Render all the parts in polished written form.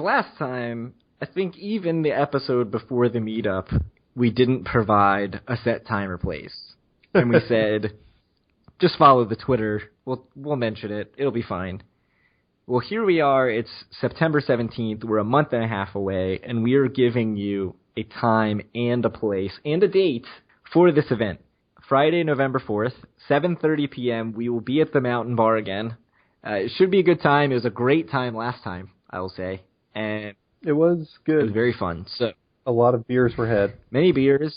last time, I think even the episode before the meetup, we didn't provide a set time or place. And we said, just follow the Twitter. We'll mention it. It'll be fine. Well, here we are. It's September 17th. We're a month and a half away, and we are giving you a time and a place and a date for this event. Friday, November 4th, 7:30 p.m. We will be at the Mountain Bar again. It should be a good time. It was a great time last time, I will say. And it was good. It was very fun. So a lot of beers were had. Many beers.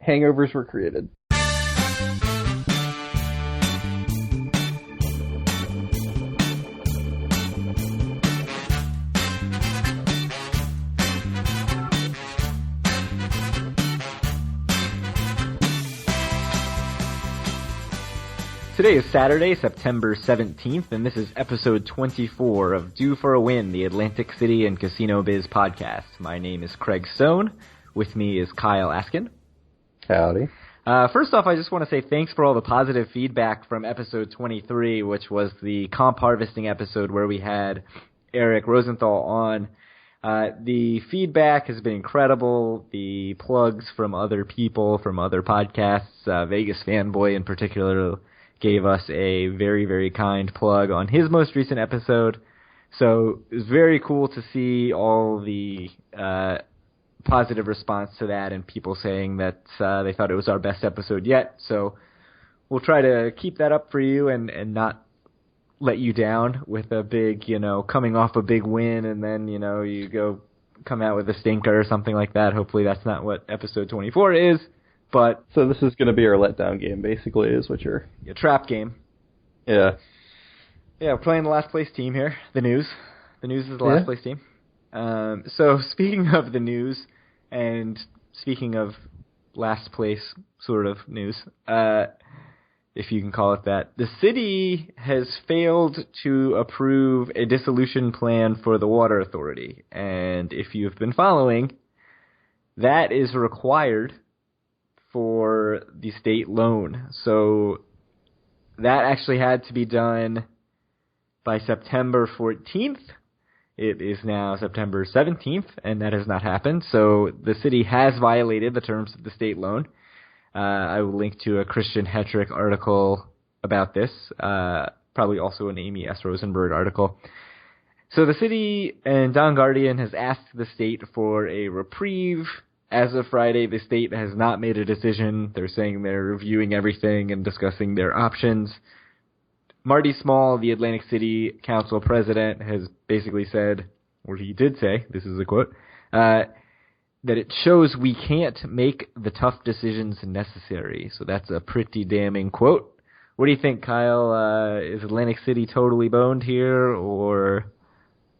Hangovers were created. Today is Saturday, September 17th, and this is episode 24 of Due for a Win, the Atlantic City and Casino Biz podcast. My name is Craig Stone. With me is Kyle Askin. Howdy. First off, I just want to say thanks for all the positive feedback from episode 23, which was the comp harvesting episode where we had Eric Rosenthal on. The feedback has been incredible. The plugs from other people, from other podcasts, Vegas Fanboy in particular, gave us a very, very kind plug on his most recent episode. So it was very cool to see all the positive response to that and people saying that they thought it was our best episode yet. So we'll try to keep that up for you and not let you down with a big, coming off a big win and then, you come out with a stinker or something like that. Hopefully that's not what episode 24 is. But so this is going to be our letdown game, basically, is what you're... A trap game. Yeah. Yeah, we're playing the last place team here, the News. The News is the last place team. So speaking of the News, and speaking of last place sort of news, if you can call it that, the city has failed to approve a dissolution plan for the Water Authority. And if you've been following, that is required for the state loan. So that actually had to be done by September 14th. It is now September 17th, and that has not happened. So the city has violated the terms of the state loan. I will link to a Christian Hetrick article about this, probably also an Amy S. Rosenberg article. So the city and Don Guardian has asked the state for a reprieve. As of Friday, the state has not made a decision. They're saying they're reviewing everything and discussing their options. Marty Small, the Atlantic City Council president, has basically said, or he did say, this is a quote, that it shows we can't make the tough decisions necessary. So that's a pretty damning quote. What do you think, Kyle? Is Atlantic City totally boned here, or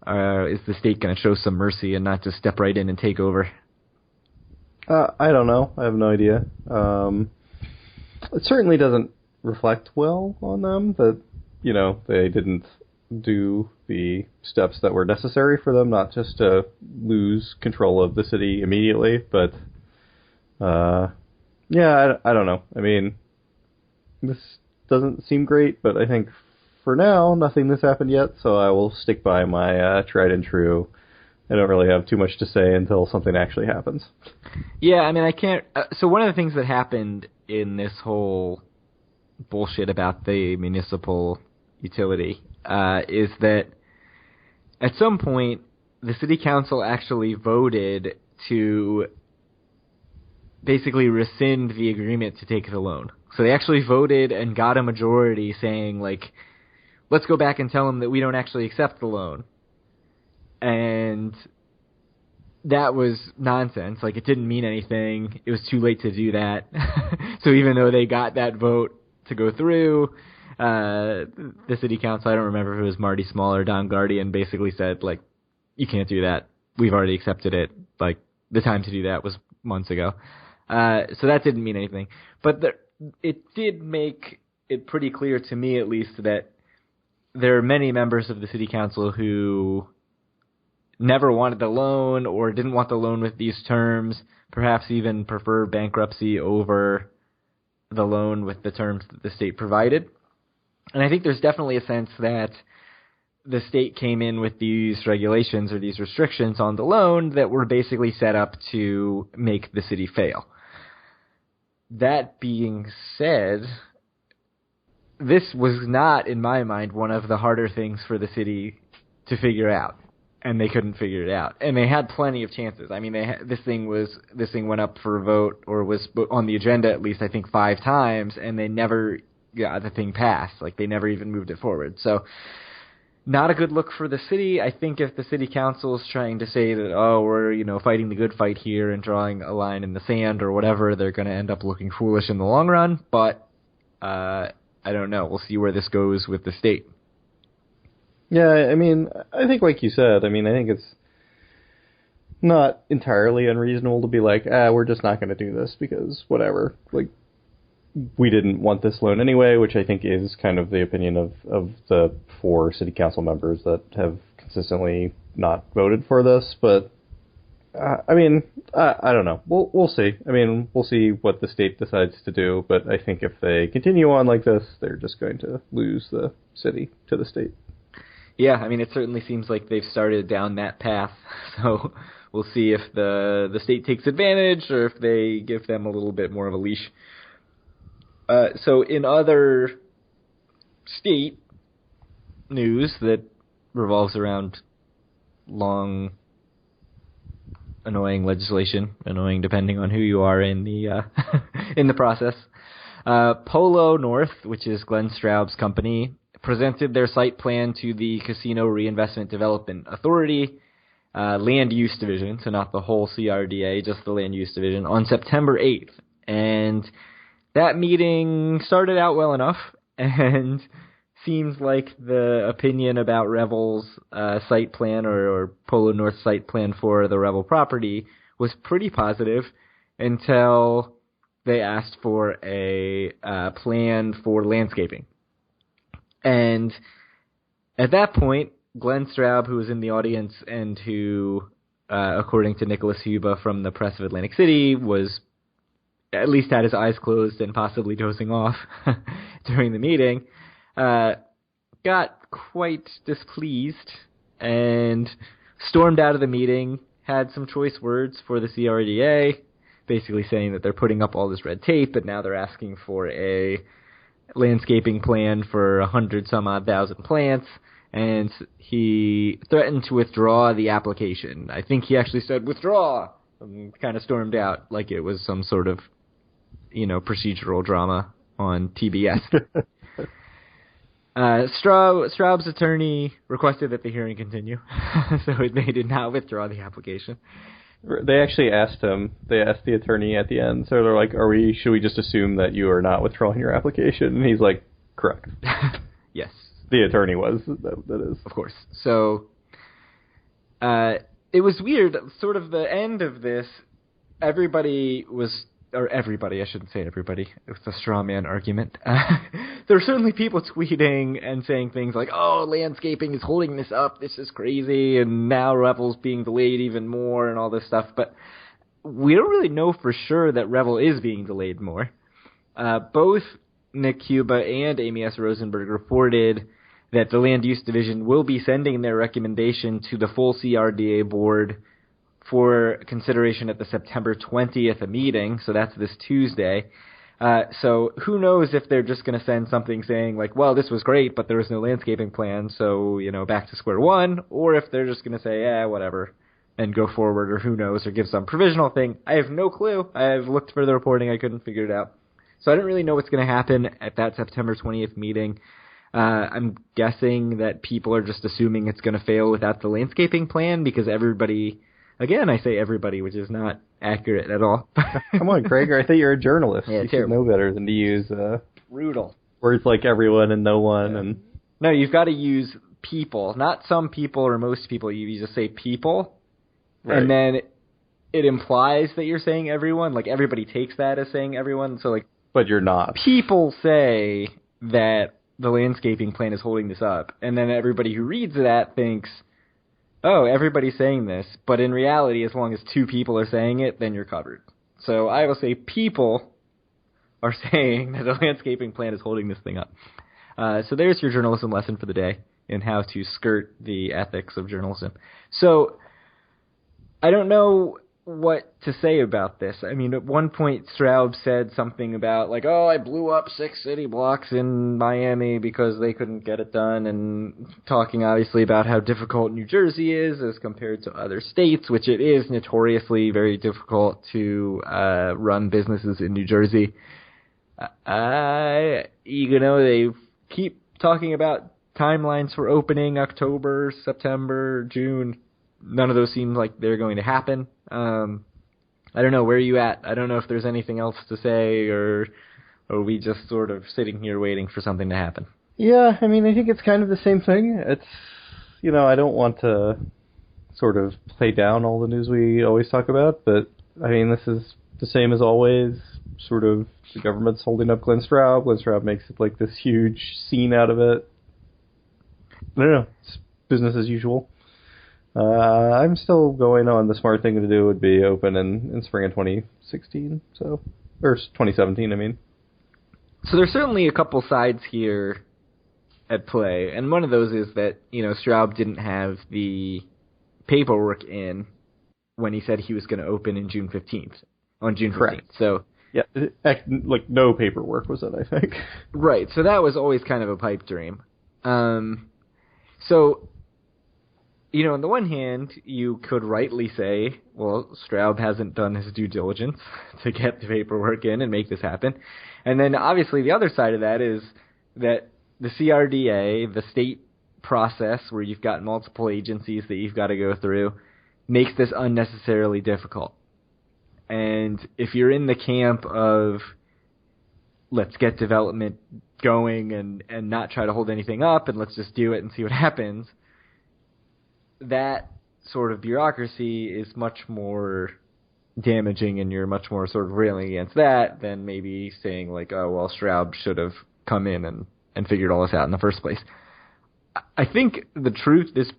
is the state going to show some mercy and not just step right in and take over? I don't know. I have no idea. It certainly doesn't reflect well on them that, they didn't do the steps that were necessary for them, not just to lose control of the city immediately, but, I don't know. I mean, this doesn't seem great, but I think for now, nothing has happened yet, so I will stick by my tried and true. I don't really have too much to say until something actually happens. Yeah, I mean, I can't... so one of the things that happened in this whole bullshit about the municipal utility is that at some point, the city council actually voted to basically rescind the agreement to take the loan. So they actually voted and got a majority saying, let's go back and tell them that we don't actually accept the loan. And that was nonsense. It didn't mean anything. It was too late to do that. So even though they got that vote to go through, the city council, I don't remember if it was Marty Small or Don Guardian, basically said, you can't do that. We've already accepted it. The time to do that was months ago. So that didn't mean anything. But it did make it pretty clear to me, at least, that there are many members of the city council who never wanted the loan or didn't want the loan with these terms, perhaps even prefer bankruptcy over the loan with the terms that the state provided. And I think there's definitely a sense that the state came in with these regulations or these restrictions on the loan that were basically set up to make the city fail. That being said, this was not, in my mind, one of the harder things for the city to figure out, and they couldn't figure it out. And they had plenty of chances. I mean, this thing went up for a vote, or was on the agenda at least, I think, 5 times, and they never got the thing passed. Like, they never even moved it forward. So, not a good look for the city. I think if the city council is trying to say that, oh, we're, fighting the good fight here and drawing a line in the sand or whatever, they're going to end up looking foolish in the long run. But I don't know. We'll see where this goes with the state. Yeah, I mean, I think like you said, I think it's not entirely unreasonable to be like, we're just not going to do this because whatever. Like, we didn't want this loan anyway, which I think is kind of the opinion of the 4 city council members that have consistently not voted for this. But, I don't know. We'll see. We'll see what the state decides to do. But I think if they continue on like this, they're just going to lose the city to the state. Yeah, it certainly seems like they've started down that path. So we'll see if the state takes advantage or if they give them a little bit more of a leash. So in other state news that revolves around long, annoying legislation, annoying depending on who you are in the in the process, Polo North, which is Glenn Straub's company, presented their site plan to the Casino Reinvestment Development Authority, Land Use Division, so not the whole CRDA, just the Land Use Division, on September 8th. And that meeting started out well enough, and seems like the opinion about Revel's site plan or Polo North site plan for the Revel property was pretty positive until they asked for a plan for landscaping. And at that point, Glenn Straub, who was in the audience and who, according to Nicholas Huba from the Press of Atlantic City, was at least had his eyes closed and possibly dozing off during the meeting, got quite displeased and stormed out of the meeting, had some choice words for the CRDA, basically saying that they're putting up all this red tape, but now they're asking for a landscaping plan for 100-some-odd-thousand plants, and he threatened to withdraw the application. I think he actually said, withdraw, and kind of stormed out like it was some sort of, procedural drama on TBS. Straub's attorney requested that the hearing continue, so they did not withdraw the application. They actually asked him. They asked the attorney at the end. So they're like, should we just assume that you are not withdrawing your application? And he's like, correct. Yes. The attorney was. That is. Of course. So it was weird. Sort of the end of this, everybody, I shouldn't say everybody. It was a straw man argument. There were certainly people tweeting and saying things like, oh, landscaping is holding this up. This is crazy. And now Revel's being delayed even more and all this stuff. But we don't really know for sure that Revel is being delayed more. Both Nick Cuba and Amy S. Rosenberg reported that the Land Use Division will be sending their recommendation to the full CRDA board for consideration at the September 20th meeting, so that's this Tuesday. So who knows if they're just going to send something saying, like, well, this was great, but there was no landscaping plan, so, back to square one, or if they're just going to say, whatever, and go forward, or who knows, or give some provisional thing. I have no clue. I've looked for the reporting. I couldn't figure it out. So I don't really know what's going to happen at that September 20th meeting. I'm guessing that people are just assuming it's going to fail without the landscaping plan, because everybody... Again, I say everybody, which is not accurate at all. Come on, Craig. I think you're a journalist. Yeah, you should know better than to use brutal words like everyone and no one. Yeah. And no, you've got to use people, not some people or most people. You just say people, right. And then it implies that you're saying everyone. Like everybody takes that as saying everyone. So but you're not. People say that the landscaping plan is holding this up, and then everybody who reads that thinks, oh, everybody's saying this, but in reality, as long as 2 people are saying it, then you're covered. So I will say people are saying that the landscaping plan is holding this thing up. So there's your journalism lesson for the day. in how to skirt the ethics of journalism. So I don't know what to say about this. I mean, at one point, Straub said something about, like, oh, I blew up 6 city blocks in Miami because they couldn't get it done, and talking, obviously, about how difficult New Jersey is as compared to other states, which it is notoriously very difficult to run businesses in New Jersey. They keep talking about timelines for opening October, September, June. None of those seem like they're going to happen. I don't know, where are you at? I don't know if there's anything else to say, or are we just sort of sitting here waiting for something to happen? Yeah, I mean, I think it's kind of the same thing. It's, I don't want to sort of play down all the news we always talk about, but, I mean, this is the same as always. Sort of, the government's holding up Glenn Straub. Glenn Straub makes it like this huge scene out of it. I don't know. It's business as usual. I'm still going on. The smart thing to do would be open in spring of 2016, or 2017, I mean. So there's certainly a couple sides here at play, and one of those is that, Straub didn't have the paperwork in when he said he was going to open on June 15th. Correct. So yeah, like no paperwork was it, I think. Right, so that was always kind of a pipe dream. So, on the one hand, you could rightly say, well, Straub hasn't done his due diligence to get the paperwork in and make this happen. And then, obviously, the other side of that is that the CRDA, the state process where you've got multiple agencies that you've got to go through, makes this unnecessarily difficult. And if you're in the camp of let's get development going and not try to hold anything up and let's just do it and see what happens, that sort of bureaucracy is much more damaging, and you're much more sort of railing against that than maybe saying like, oh, well, Straub should have come in and figured all this out in the first place. I think the truth is,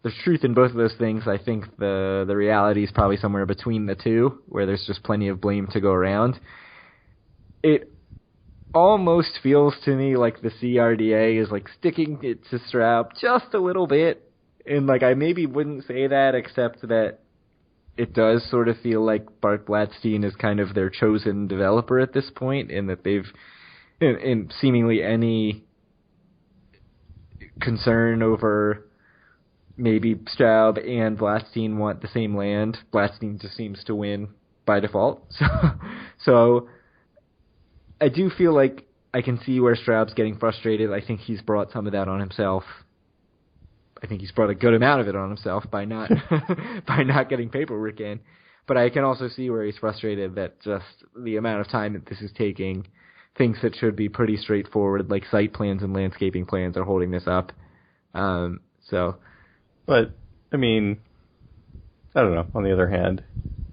there's truth in both of those things. I think the reality is probably somewhere between the two, where there's just plenty of blame to go around. It almost feels to me like the CRDA is like sticking it to Straub just a little bit. And like, I maybe wouldn't say that, except that it does sort of feel like Bart Blatstein is kind of their chosen developer at this point, in that they've, in seemingly any concern over maybe Straub and Blatstein want the same land, Blatstein just seems to win by default. So I do feel like I can see where Straub's getting frustrated. I think he's brought some of that on himself. I think he's brought a good amount of it on himself by not by not getting paperwork in. But I can also see where he's frustrated that just the amount of time that this is taking, things that should be pretty straightforward, like site plans and landscaping plans, are holding this up. But, I mean, I don't know. On the other hand,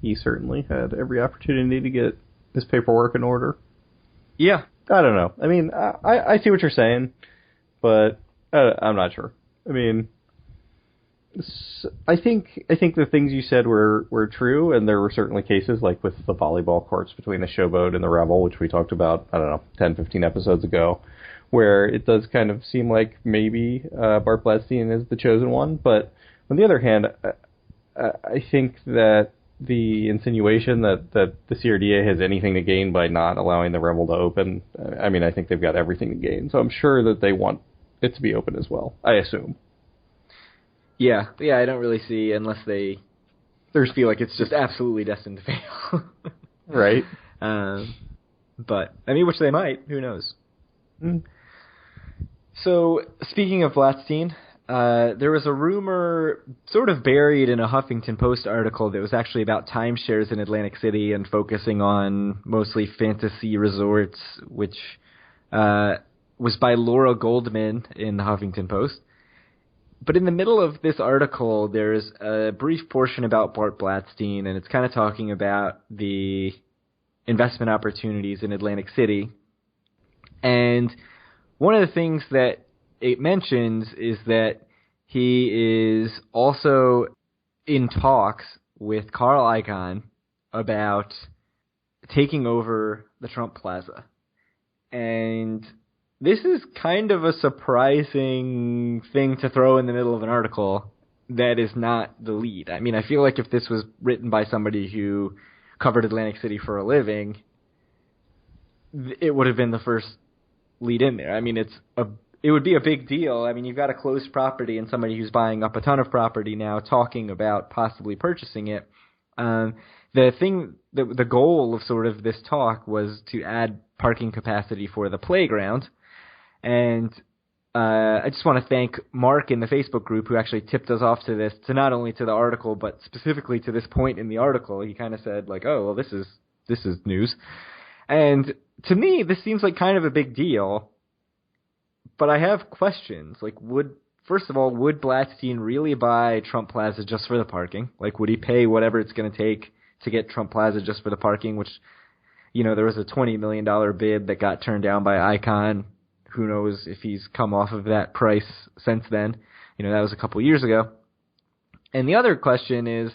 he certainly had every opportunity to get his paperwork in order. Yeah. I don't know. I mean, I see what you're saying, but I'm not sure. I mean, I think the things you said were true, and there were certainly cases, like with the volleyball courts between the Showboat and the Rebel, which we talked about, 10, 15 episodes ago, where it does kind of seem like maybe Bart Blatstein is the chosen one. But on the other hand, I think that the insinuation that the CRDA has anything to gain by not allowing the Rebel to open, I think they've got everything to gain. So I'm sure that they want it to be open as well, I assume. Yeah, I don't really see, unless they feel like it's just absolutely destined to fail. Right. But, which they might, who knows. Mm. So, speaking of Blatstein, there was a rumor sort of buried in a Huffington Post article that was actually about timeshares in Atlantic City and focusing on mostly fantasy resorts, which was by Laura Goldman in the Huffington Post. But in the middle of this article, there's a brief portion about Bart Blatstein, and it's kind of talking about the investment opportunities in Atlantic City. And one of the things that it mentions is that he is also in talks with Carl Icahn about taking over the Trump Plaza. And this is kind of a surprising thing to throw in the middle of an article that is not the lead. I mean, I feel like if this was written by somebody who covered Atlantic City for a living, it would have been the first lead in there. I mean, it would be a big deal. I mean, you've got a closed property and somebody who's buying up a ton of property now talking about possibly purchasing it. The goal of sort of this talk was to add parking capacity for the playground. And I just want to thank Mark in the Facebook group who actually tipped us off to this, to not only to the article, but specifically to this point in the article. He kind of said, like, oh, well, this is news. And to me, this seems like kind of a big deal. But I have questions. Like, first of all, would Blatstein really buy Trump Plaza just for the parking? Like, would he pay whatever it's going to take to get Trump Plaza just for the parking, which, you know, there was a $20 million bid that got turned down by Icon. Who knows if he's come off of that price since then. You know, that was a couple years ago. And the other question is,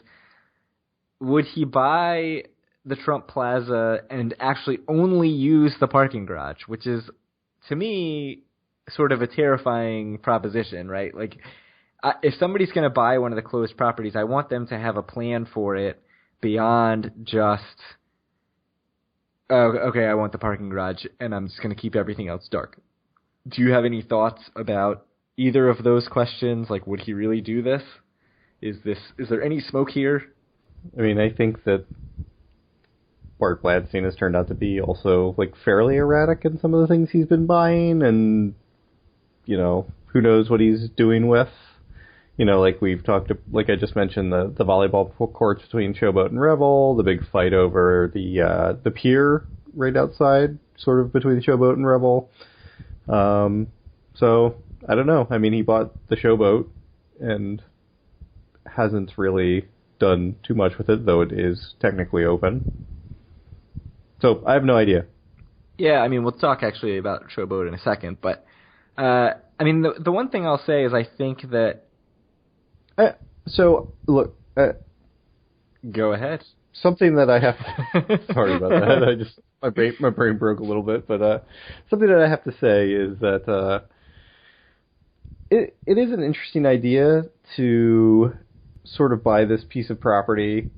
would he buy the Trump Plaza and actually only use the parking garage, which is, to me, sort of a terrifying proposition, right? Like, if somebody's going to buy one of the closed properties, I want them to have a plan for it beyond just, oh, okay, I want the parking garage, and I'm just going to keep everything else dark. Do you have any thoughts about either of those questions? Like, would he really do this? Is there any smoke here? I mean, I think that Bart Blatstein has turned out to be also, like, fairly erratic in some of the things he's been buying, and, you know, who knows what he's doing with. You know, like like I just mentioned, the volleyball courts between Showboat and Revel, the big fight over the pier right outside, sort of between Showboat and Revel. So, I don't know. I mean, he bought the Showboat and hasn't really done too much with it, though it is technically open. So, I have no idea. Yeah, I mean, we'll talk actually about Showboat in a second, but, I mean, the one thing I'll say is I think that... look... Go ahead. Something that I have... Sorry about that. My brain broke a little bit, but something that I have to say is that it is an interesting idea to sort of buy this piece of property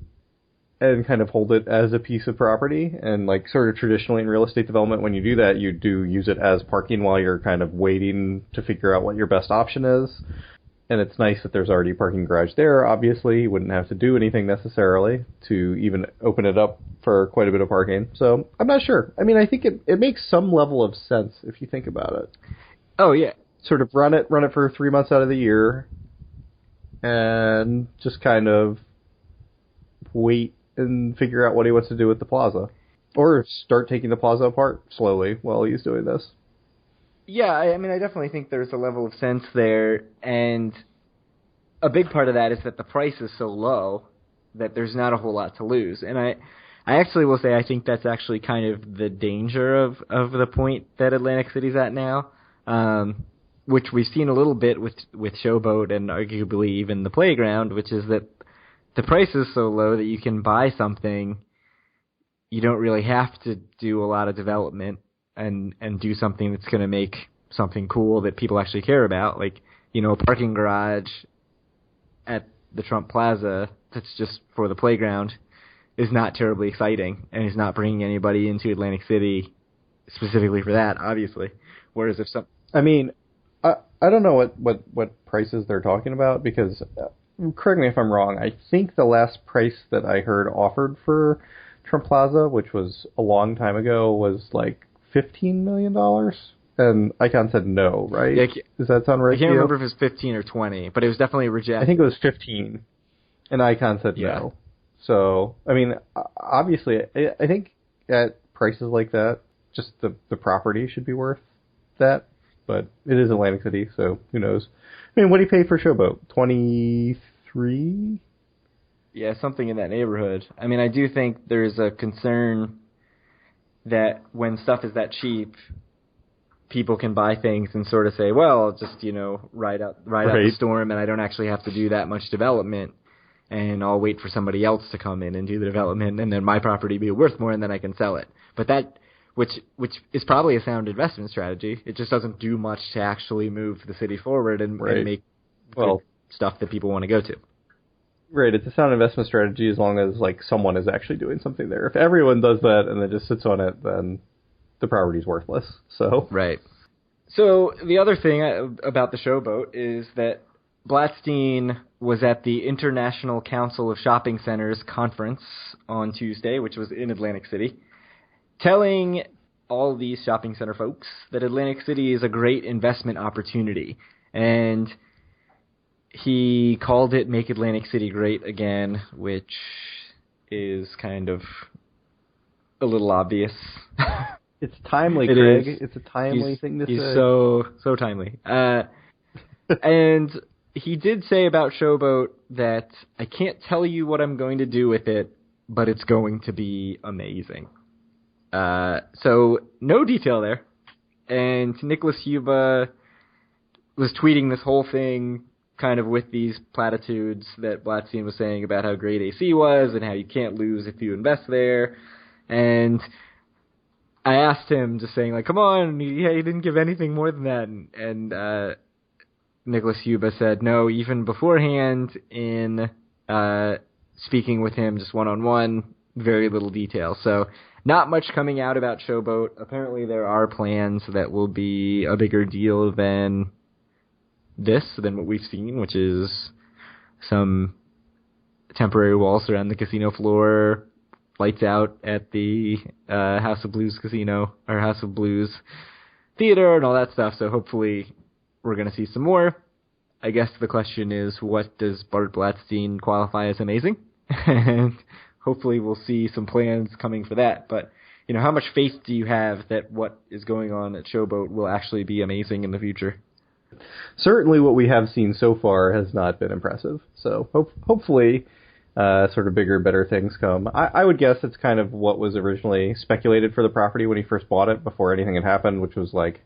and kind of hold it as a piece of property. And like sort of traditionally in real estate development, when you do that, you do use it as parking while you're kind of waiting to figure out what your best option is. And it's nice that there's already a parking garage there, obviously. You wouldn't have to do anything necessarily to even open it up for quite a bit of parking. So I'm not sure. I mean, I think it makes some level of sense if you think about it. Oh, yeah. Sort of run it for 3 months out of the year and just kind of wait and figure out what he wants to do with the plaza. Or start taking the plaza apart slowly while he's doing this. Yeah, I mean, I definitely think there's a level of sense there, and a big part of that is that the price is so low that there's not a whole lot to lose. And I actually will say I think that's actually kind of the danger of the point that Atlantic City's at now, which we've seen a little bit with Showboat and arguably even the playground, which is that the price is so low that you can buy something. You don't really have to do a lot of development and do something that's going to make something cool that people actually care about. Like, you know, a parking garage at the Trump Plaza that's just for the playground is not terribly exciting and is not bringing anybody into Atlantic City specifically for that, obviously. Whereas if some... I mean, I don't know what prices they're talking about because, correct me if I'm wrong, I think the last price that I heard offered for Trump Plaza, which was a long time ago, was like $15 million, and Icon said no, right? Yeah, does that sound right? I can't remember if it was 15 or 20, but it was definitely rejected. I think it was 15, and Icon said no. So, I mean, obviously, I think at prices like that, just the property should be worth that, but it is Atlantic City, so who knows? I mean, what do you pay for Showboat? 23? Yeah, something in that neighborhood. I mean, I do think there's a concern that when stuff is that cheap, people can buy things and sort of say, well, I'll just, you know, ride out the storm and I don't actually have to do that much development and I'll wait for somebody else to come in and do the development and then my property will be worth more and then I can sell it. But that which is probably a sound investment strategy. It just doesn't do much to actually move the city forward and make good stuff that people want to go to. Right, it's a sound investment strategy as long as like someone is actually doing something there. If everyone does that and then just sits on it, then the property's worthless. So right. So the other thing about the Showboat is that Blatstein was at the International Council of Shopping Centers conference on Tuesday, which was in Atlantic City, telling all these shopping center folks that Atlantic City is a great investment opportunity. And he called it Make Atlantic City Great Again, which is kind of a little obvious. It's timely, Craig. It's a timely thing to say. He's so timely. And he did say about Showboat that I can't tell you what I'm going to do with it, but it's going to be amazing. So no detail there. And Nicholas Huba was tweeting this whole thing kind of with these platitudes that Blatstein was saying about how great AC was and how you can't lose if you invest there. And I asked him, just saying, like, come on, he didn't give anything more than that. And Nicholas Huba said, no, even beforehand in speaking with him just one-on-one, very little detail. So not much coming out about Showboat. Apparently there are plans that will be a bigger deal than what we've seen, which is some temporary walls around the casino floor, lights out at the House of Blues casino, or House of Blues theater, and all that stuff. So hopefully we're going to see some more. I guess the question is, what does Bart Blatstein qualify as amazing? And hopefully we'll see some plans coming for that. But, how much faith do you have that what is going on at Showboat will actually be amazing in the future? Certainly what we have seen so far has not been impressive. So hopefully sort of bigger, better things come. I would guess it's kind of what was originally speculated for the property when he first bought it before anything had happened, which was like,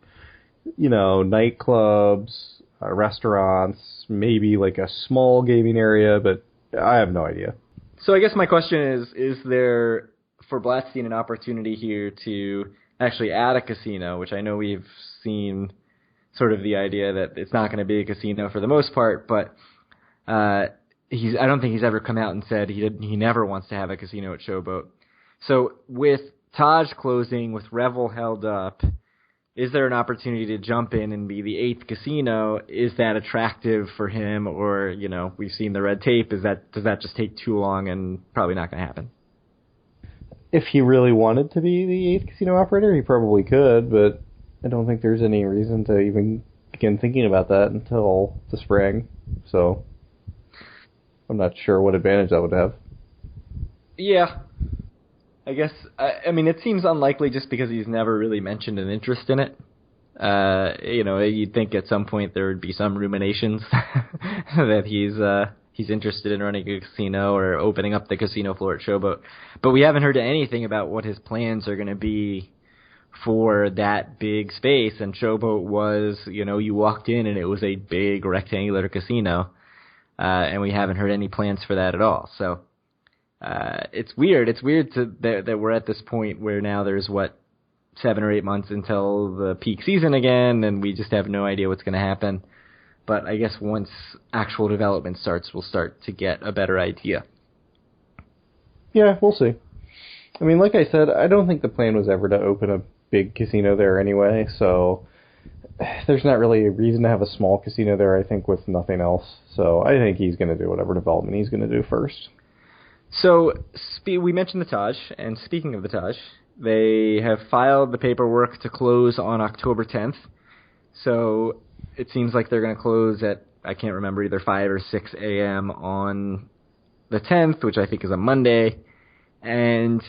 nightclubs, restaurants, maybe like a small gaming area, but I have no idea. So I guess my question is there for Blatstein an opportunity here to actually add a casino, which I know we've seen sort of the idea that it's not going to be a casino for the most part, but I don't think he's ever come out and said he never wants to have a casino at Showboat. So with Taj closing, with Revel held up, is there an opportunity to jump in and be the 8th casino? Is that attractive for him, or we've seen the red tape? Does that just take too long and probably not going to happen? If he really wanted to be the 8th casino operator, he probably could, but I don't think there's any reason to even begin thinking about that until the spring. So I'm not sure what advantage that would have. Yeah. I guess, it seems unlikely just because he's never really mentioned an interest in it. You'd think at some point there would be some ruminations that he's interested in running a casino or opening up the casino floor at Showboat. But we haven't heard anything about what his plans are going to be for that big space. And Showboat was, you walked in and it was a big rectangular casino. And we haven't heard any plans for that at all. So it's weird. It's weird that we're at this point where now there's 7 or 8 months until the peak season again, and we just have no idea what's going to happen. But I guess once actual development starts, we'll start to get a better idea. Yeah, we'll see. Like I said, I don't think the plan was ever to open a big casino there anyway, so there's not really a reason to have a small casino there, I think, with nothing else. So I think he's going to do whatever development he's going to do first. So we mentioned the Taj, and speaking of the Taj, they have filed the paperwork to close on October 10th. So it seems like they're going to close at, I can't remember, either 5 or 6 a.m. on the 10th, which I think is a Monday. And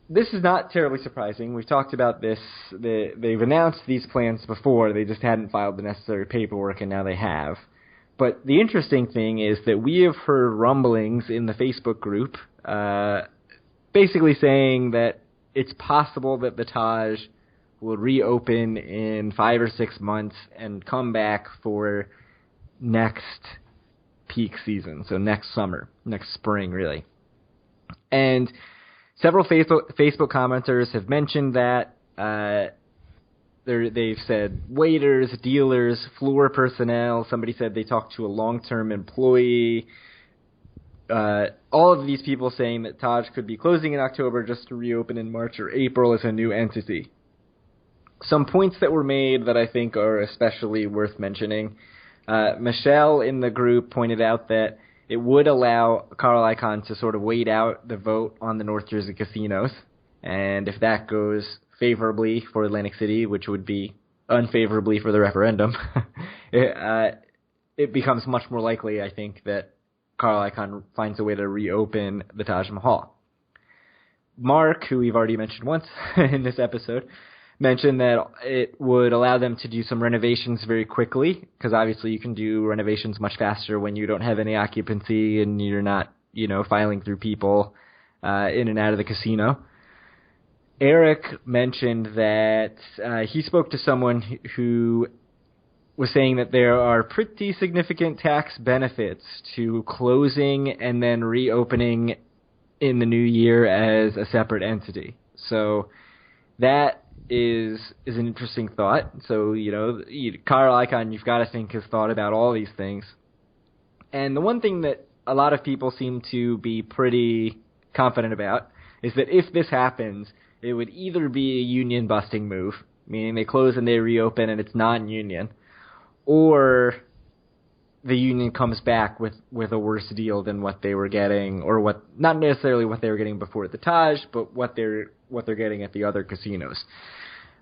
this is not terribly surprising. We've talked about this. They've announced these plans before. They just hadn't filed the necessary paperwork, and now they have. But the interesting thing is that we have heard rumblings in the Facebook group basically saying that it's possible that the Taj will reopen in 5 or 6 months and come back for next peak season, so next summer, next spring, really. And several Facebook commenters have mentioned that. They've said waiters, dealers, floor personnel. Somebody said they talked to a long-term employee. All of these people saying that Taj could be closing in October just to reopen in March or April as a new entity. Some points that were made that I think are especially worth mentioning. Michelle in the group pointed out that it would allow Carl Icahn to sort of wait out the vote on the North Jersey casinos. And if that goes favorably for Atlantic City, which would be unfavorably for the referendum, it becomes much more likely, I think, that Carl Icahn finds a way to reopen the Taj Mahal. Mark, who we've already mentioned once in this episode, mentioned that it would allow them to do some renovations very quickly, because obviously you can do renovations much faster when you don't have any occupancy and you're not, filing through people in and out of the casino. Eric mentioned that he spoke to someone who was saying that there are pretty significant tax benefits to closing and then reopening in the new year as a separate entity. So that is an interesting thought. So, Carl Icahn, you've got to think, has thought about all these things. And the one thing that a lot of people seem to be pretty confident about is that if this happens, it would either be a union-busting move, meaning they close and they reopen and it's non-union, or the union comes back with a worse deal than what they were getting, or not necessarily what they were getting before at the Taj, but what they're getting at the other casinos.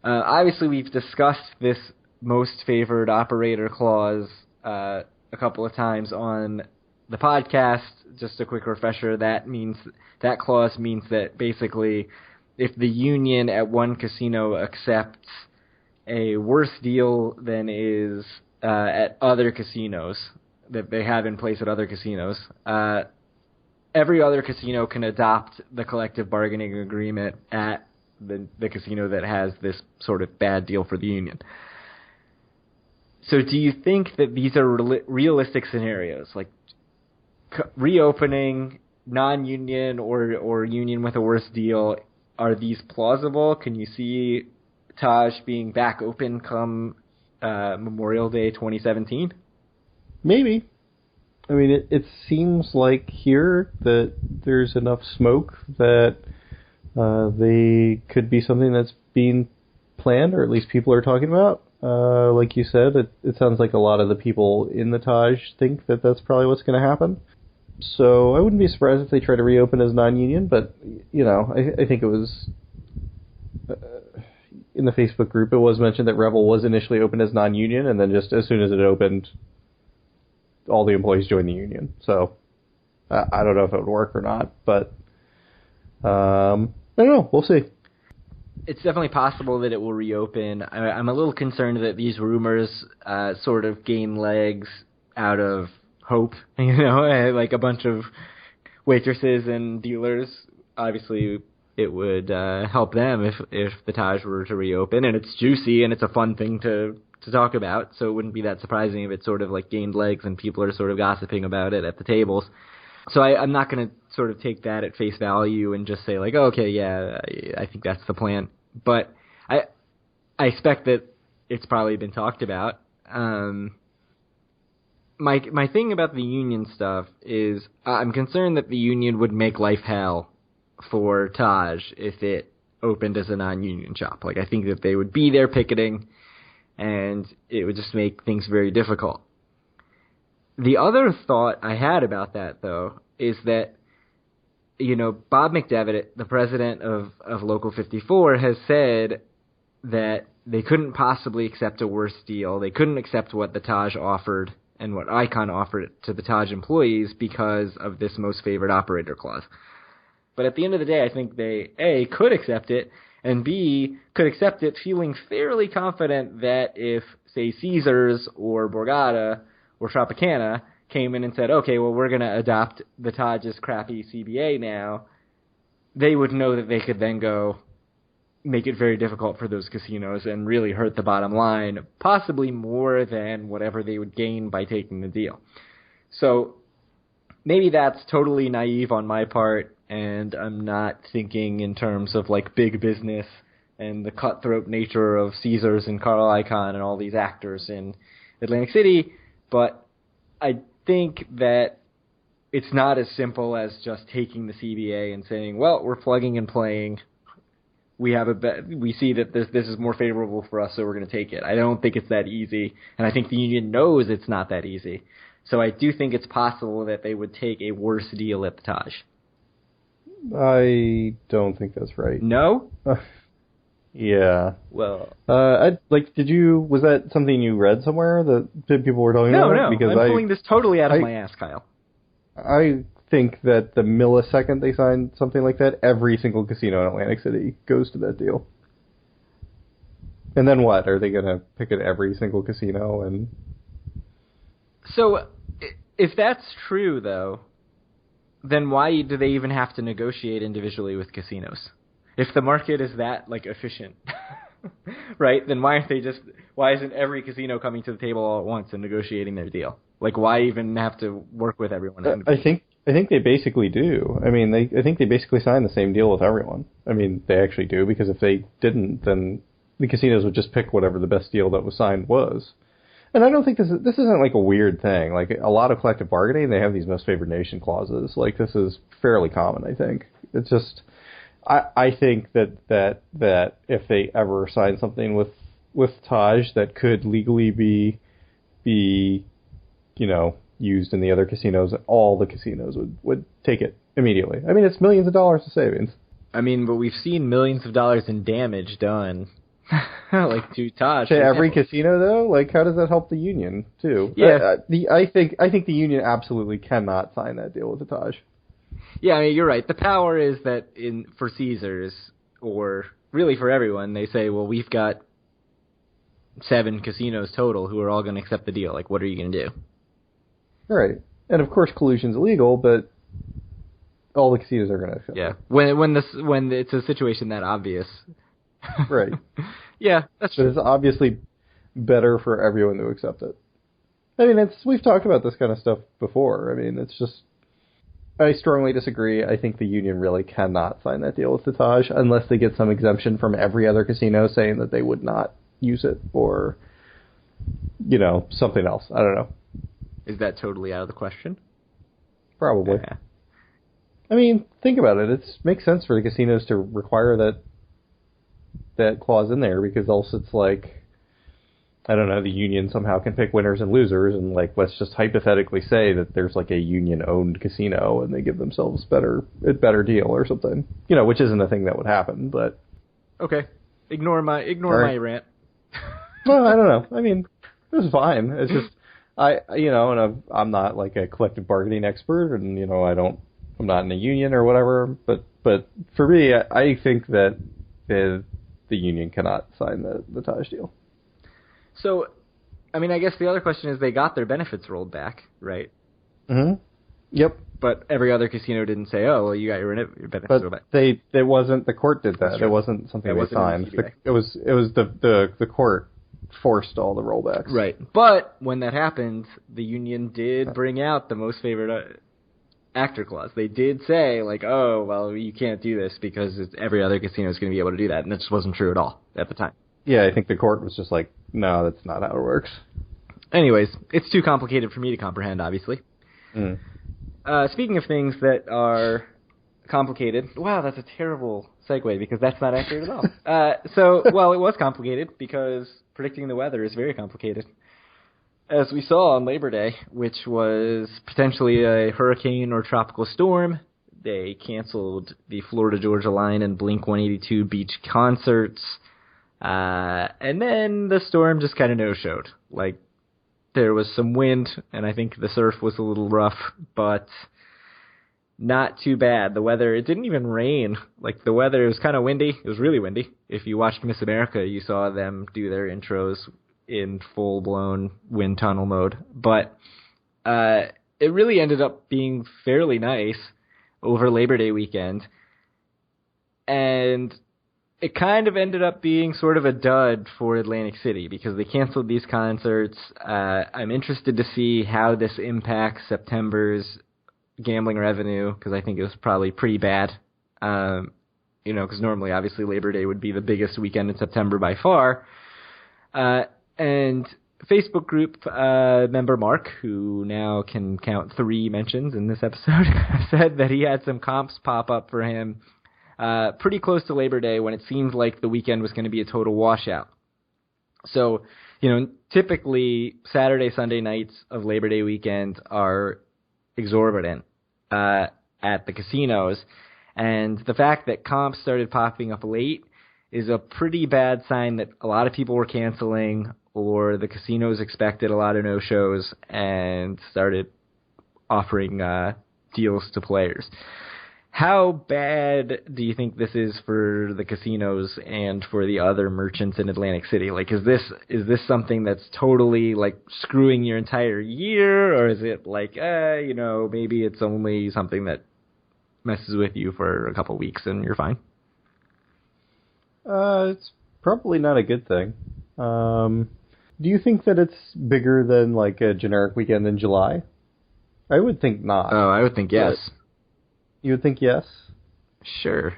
Obviously, we've discussed this most favored operator clause a couple of times on the podcast. Just a quick refresher, that clause means that basically if the union at one casino accepts a worse deal than is at other casinos, that they have in place at other casinos, every other casino can adopt the collective bargaining agreement at the casino that has this sort of bad deal for the union. So do you think that these are realistic scenarios, like reopening, non-union or union with a worse deal? Are these plausible? Can you see Taj being back open come Memorial Day 2017? Maybe. I mean, it seems like here that there's enough smoke that they could be something that's being planned, or at least people are talking about. Like you said, it sounds like a lot of the people in the Taj think that that's probably what's going to happen. So I wouldn't be surprised if they try to reopen as non-union, but, I think it was, in the Facebook group, it was mentioned that Revel was initially opened as non-union, and then just as soon as it opened, all the employees joined the union. So I don't know if it would work or not, but I don't know. We'll see. It's definitely possible that it will reopen. I'm a little concerned that these rumors sort of gain legs out of hope, like a bunch of waitresses and dealers. Obviously, it would help them if the Taj were to reopen, and it's juicy and it's a fun thing to talk about, so it wouldn't be that surprising if it sort of like gained legs and people are sort of gossiping about it at the tables. So I'm not going to sort of take that at face value and just say like, oh, okay, yeah, I think that's the plan. But I expect that it's probably been talked about. My thing about the union stuff is I'm concerned that the union would make life hell for Taj if it opened as a non-union shop. Like, I think that they would be there picketing, and it would just make things very difficult. The other thought I had about that, though, is that, Bob McDevitt, the president of Local 54, has said that they couldn't possibly accept a worse deal. They couldn't accept what the Taj offered and what Icahn offered to the Taj employees because of this most favored operator clause. But at the end of the day, I think they, A, could accept it, and B, could accept it feeling fairly confident that if, say, Caesars or Borgata or Tropicana came in and said, okay, well, we're going to adopt the Taj's crappy CBA now, they would know that they could then go make it very difficult for those casinos and really hurt the bottom line, possibly more than whatever they would gain by taking the deal. So maybe that's totally naive on my part, and I'm not thinking in terms of like big business and the cutthroat nature of Caesars and Carl Icahn and all these actors in Atlantic City, but I think that it's not as simple as just taking the CBA and saying, well, we're plugging and playing. We see that this is more favorable for us, so we're going to take it. I don't think it's that easy, and I think the union knows it's not that easy. So I do think it's possible that they would take a worse deal at the Taj. I don't think that's right. No? Yeah. Well, was that something you read somewhere that people were talking about? No. Because I'm pulling this totally out of my ass, Kyle. I think that the millisecond they sign something like that, every single casino in Atlantic City goes to that deal. And then what? Are they going to pick at every single casino? And so, if that's true, though, then why do they even have to negotiate individually with casinos? If the market is that, like, efficient, right, then why isn't every casino coming to the table all at once and negotiating their deal? Like, why even have to work with everyone? I think they basically do. I mean, I think they basically sign the same deal with everyone. I mean, they actually do, because if they didn't, then the casinos would just pick whatever the best deal that was signed was. And I don't think this isn't like a weird thing. Like, a lot of collective bargaining, they have these most favored nation clauses. Like, this is fairly common, I think. It's just, I think that if they ever sign something with Taj that could legally be used in the other casinos, all the casinos would take it immediately. I mean, it's millions of dollars of savings. I mean, but we've seen millions of dollars in damage done, like to Taj. To every casino, though? Like, how does that help the union, too? Yeah. I think the union absolutely cannot sign that deal with the Taj. Yeah, I mean, you're right. The power is that for Caesars, or really for everyone, they say, well, we've got 7 casinos total who are all going to accept the deal. Like, what are you going to do? Right. And of course collusion's illegal, but all the casinos are going to accept it. Yeah. When it's a situation that obvious. Right. Yeah, that's true. But it's obviously better for everyone to accept it. I mean, we've talked about this kind of stuff before. I mean, it's just, I strongly disagree. I think the union really cannot sign that deal with the Taj unless they get some exemption from every other casino saying that they would not use it, or, something else. I don't know. Is that totally out of the question? Probably. Yeah. I mean, think about it. It makes sense for the casinos to require that clause in there, because else it's like, I don't know, the union somehow can pick winners and losers, and like, let's just hypothetically say that there's like a union-owned casino and they give themselves a better deal or something. Which isn't a thing that would happen, but okay. Ignore my rant. Well, I don't know. I mean, it was fine. It's just and I'm not like a collective bargaining expert, and I'm not in a union or whatever. But for me, I think that the union cannot sign the Taj deal. So, I mean, I guess the other question is, they got their benefits rolled back, right? Mm-hmm. Yep. But every other casino didn't say, oh, well, you got your benefits rolled back. It wasn't, the court did that. It wasn't something they signed. It was the court forced all the rollbacks. Right. But when that happened, the union did bring out the most favored actor clause. They did say, like, oh, well, you can't do this because every other casino is going to be able to do that. And that just wasn't true at all at the time. Yeah, I think the court was just like, no, that's not how it works. Anyways, it's too complicated for me to comprehend, obviously. Mm. Speaking of things that are complicated, wow, that's a terrible segue because that's not accurate at all. It was complicated because predicting the weather is very complicated. As we saw on Labor Day, which was potentially a hurricane or tropical storm, they canceled the Florida-Georgia Line and Blink-182 beach concerts. And then the storm just kind of no-showed. Like, there was some wind, and I think the surf was a little rough, but not too bad. The weather, it didn't even rain. Like, the weather was kind of windy. It was really windy. If you watched Miss America, you saw them do their intros in full-blown wind tunnel mode. But it really ended up being fairly nice over Labor Day weekend. And it kind of ended up being sort of a dud for Atlantic City because they canceled these concerts. I'm interested to see how this impacts September's gambling revenue, because I think it was probably pretty bad. Because normally, obviously, Labor Day would be the biggest weekend in September by far. And Facebook group member Mark, who now can count 3 mentions in this episode, said that he had some comps pop up for him pretty close to Labor Day when it seemed like the weekend was going to be a total washout. So, typically Saturday, Sunday nights of Labor Day weekend are exorbitant at the casinos. And the fact that comps started popping up late is a pretty bad sign that a lot of people were canceling, or the casinos expected a lot of no-shows and started offering deals to players. How bad do you think this is for the casinos and for the other merchants in Atlantic City? Like, is this something that's totally, like, screwing your entire year, or is it like, maybe it's only something that messes with you for a couple weeks and you're fine? It's probably not a good thing. Do you think that it's bigger than, like, a generic weekend in July? I would think not. Oh, I would think yes. You would think yes? Sure.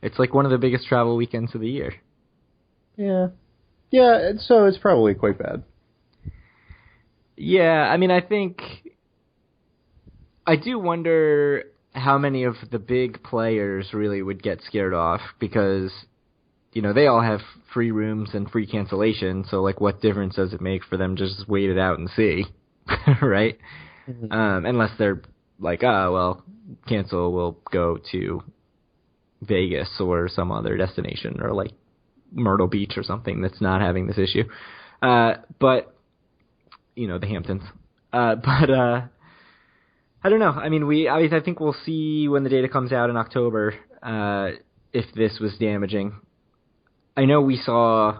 It's like one of the biggest travel weekends of the year. Yeah. Yeah, so it's probably quite bad. Yeah, I mean, I do wonder how many of the big players really would get scared off, because, they all have free rooms and free cancellation, so, like, what difference does it make for them to just wait it out and see, right? Mm-hmm. Unless they're like, cancel, we'll go to Vegas or some other destination, or, like, Myrtle Beach or something that's not having this issue. But, the Hamptons. I don't know. I mean, I think we'll see when the data comes out in October if this was damaging. I know we saw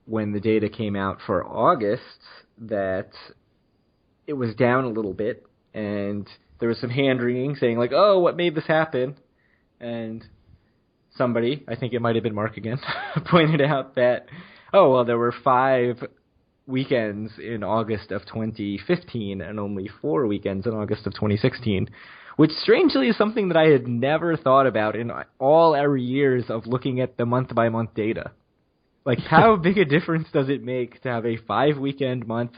when the data came out for August that it was down a little bit, and there was some hand-wringing saying, like, oh, what made this happen? And somebody, I think it might have been Mark again, pointed out that, there were 5 weekends in August of 2015 and only 4 weekends in August of 2016, which strangely is something that I had never thought about in all our years of looking at the month-by-month data. Like, how big a difference does it make to have a 5-weekend month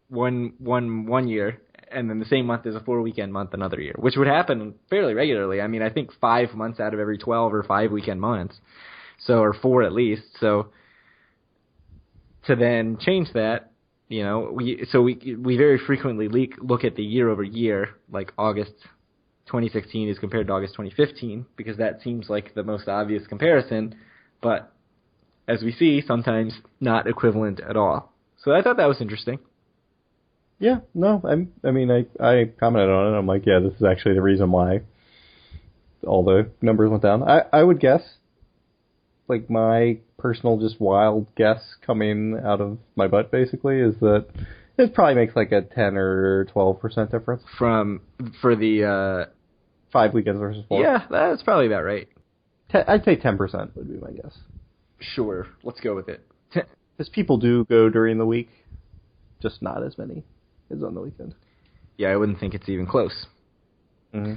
one year, and then the same month as a 4-weekend month another year, which would happen fairly regularly. I mean, I think 5 months out of every 12 are 5-weekend months, or 4 at least. So to then change that, we very frequently look at the year over year, like August 2016 is compared to August 2015, because that seems like the most obvious comparison, but as we see, sometimes not equivalent at all. So I thought that was interesting. Yeah, no, I commented on it. I'm like, yeah, this is actually the reason why all the numbers went down. I would guess, like, my personal just wild guess coming out of my butt, basically, is that it probably makes like a 10 or 12% difference. For the 5 weekends versus 4. Yeah, that's probably about right. I'd say 10% would be my guess. Sure, let's go with it. Because people do go during the week, just not as many as on the weekend. Yeah, I wouldn't think it's even close. Mm-hmm.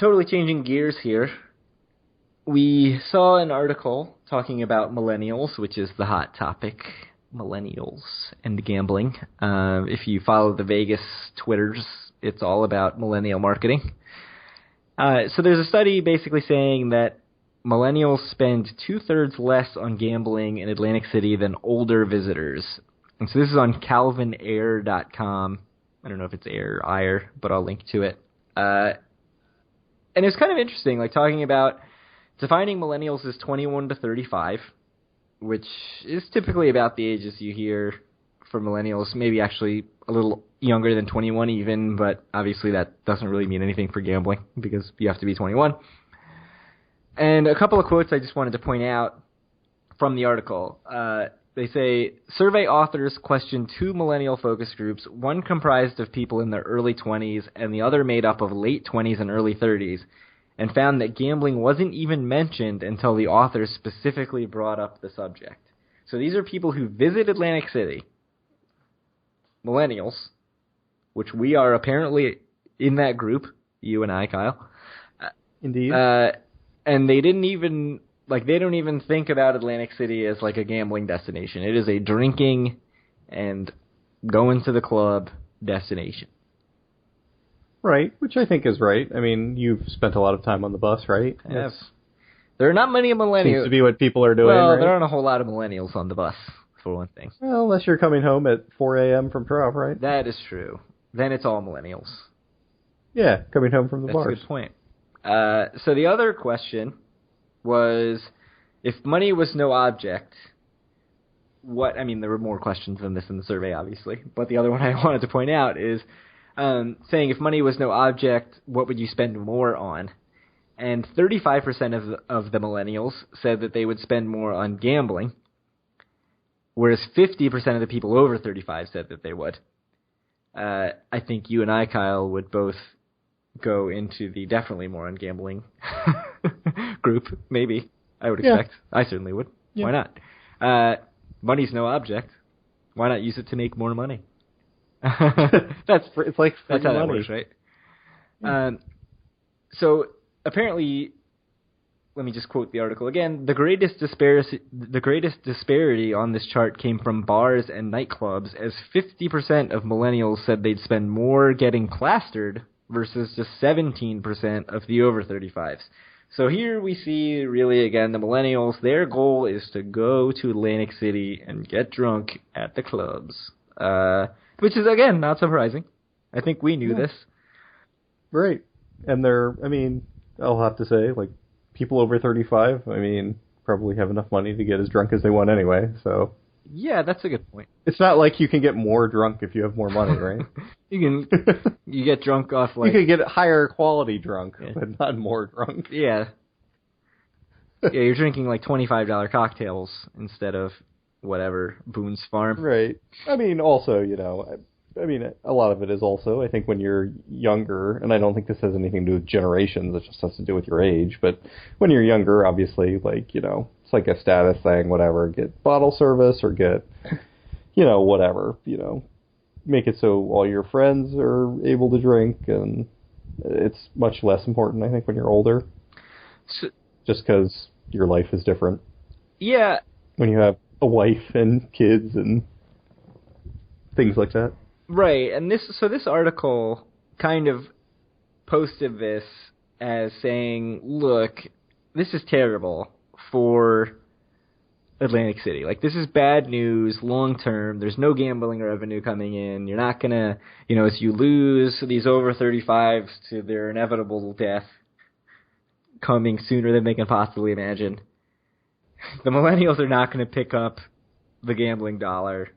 Totally changing gears here. We saw an article talking about millennials, which is the hot topic, millennials and gambling. If you follow the Vegas Twitters, it's all about millennial marketing. So there's a study basically saying that millennials spend 2/3 less on gambling in Atlantic City than older visitors. And so this is on calvinair.com. I don't know if it's air or ire, but I'll link to it. And it's kind of interesting, like, talking about defining millennials as 21 to 35, which is typically about the ages you hear for millennials, maybe actually a little younger than 21 even, but obviously that doesn't really mean anything for gambling because you have to be 21. And a couple of quotes I just wanted to point out from the article. They say, survey authors questioned 2 millennial focus groups, one comprised of people in their early 20s and the other made up of late 20s and early 30s, and found that gambling wasn't even mentioned until the authors specifically brought up the subject. So these are people who visit Atlantic City, millennials, which we are apparently in that group, you and I, Kyle. Indeed. And they didn't even, they don't even think about Atlantic City as like a gambling destination. It is a drinking and going to the club destination. Right, which I think is right. I mean, you've spent a lot of time on the bus, right? Yes. There are not many millennials. Seems to be what people are doing, well, right? There aren't a whole lot of millennials on the bus, for one thing. Well, unless you're coming home at 4 a.m. from Trov, right? That is true. Then it's all millennials. Yeah, coming home from the bars. That's a good point. So the other question was, if money was no object, there were more questions than this in the survey, obviously, but the other one I wanted to point out is saying if money was no object, what would you spend more on? And 35% of the millennials said that they would spend more on gambling, whereas 50% of the people over 35 said that they would. I think you and I, Kyle, would both go into the definitely more on gambling group, maybe. I would expect. Yeah. I certainly would. Yeah. Why not? Money's no object. Why not use it to make more money? That's how that works, right? Yeah. So apparently, let me just quote the article again. The greatest disparity on this chart came from bars and nightclubs, as 50% of millennials said they'd spend more getting plastered versus just 17% of the over 35s. So here we see, really, again, the millennials, their goal is to go to Atlantic City and get drunk at the clubs. Which is, again, not surprising. I think we knew this. Right. And I'll have to say, people over 35, probably have enough money to get as drunk as they want anyway, so... Yeah, that's a good point. It's not like you can get more drunk if you have more money, right? You get drunk off, You can get higher quality drunk, but not more drunk. Yeah. Yeah, you're drinking, $25 cocktails instead of whatever, Boone's Farm. Right. Also, a lot of it is also, I think when you're younger, and I don't think this has anything to do with generations, it just has to do with your age, but when you're younger, obviously, it's like a status thing, whatever, get bottle service or get, whatever, make it so all your friends are able to drink, and it's much less important, I think, when you're older, just because your life is different. Yeah. When you have a wife and kids and things like that. Right, and this article kind of posted this as saying, look, this is terrible for Atlantic City. This is bad news long term. There's no gambling revenue coming in. You're not going to, as you lose these over 35s to their inevitable death coming sooner than they can possibly imagine, the millennials are not going to pick up the gambling dollar